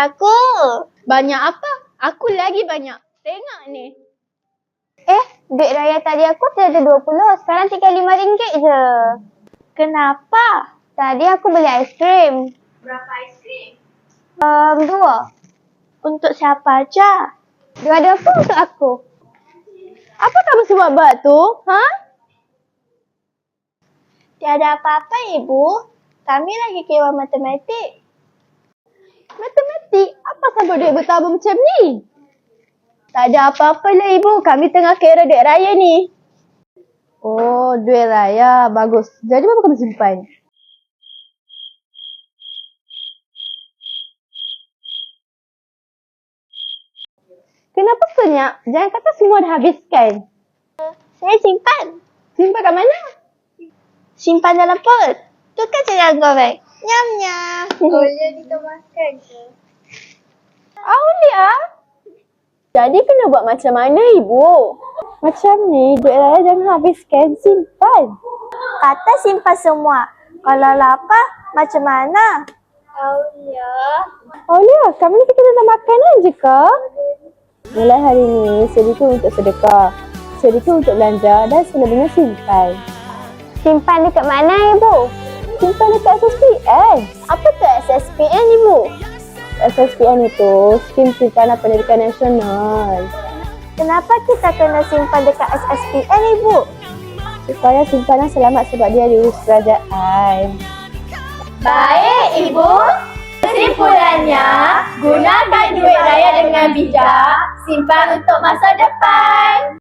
aku. Banyak apa? Aku lagi banyak. Tengok ni. Duit raya tadi aku tiada 20. Sekarang tinggal RM5 je. Kenapa? Tadi aku beli aiskrim. Berapa aiskrim? 2. Untuk siapa aja? Dua-dua pun untuk aku. Apa kamu semua buat tu? Ha? Tiada apa-apa, Ibu. Kami lagi kira matematik. Matematik? Apa sampai duit bertabung macam ni? Tak ada apa-apa lah ibu. Kami tengah kira duit raya ni. Oh, duit raya. Bagus. Jadi berapa kamu simpan? Kenapa senyap? Jangan kata semua dah habiskan. Saya simpan. Simpan kat mana? Simpan dalam pot. Tu kan jangan goreng. Nyam-nyam. Boleh kita makan ke? Aulia. Jadi kena buat macam mana ibu? Macam ni, duit raya jangan habiskan. Simpan. Kata simpan semua. Kalau lapar, macam mana? Aulia. Aulia, kamu ni fikir tentang makanan je ke? Mulai hari ni, sedikit untuk sedekah, sedikit untuk belanja dan selebihnya simpan. Simpan dekat mana ibu? Simpan dekat SSPN. Apa tu SSPN ibu? SSPN itu Skim Simpanan Pendidikan Nasional. Kenapa kita kena simpan dekat SSPN, Ibu? Supaya simpanan selamat sebab dia diurus kerajaan. Baik, Ibu. Kesimpulannya, gunakan duit raya dengan bijak, simpan untuk masa depan.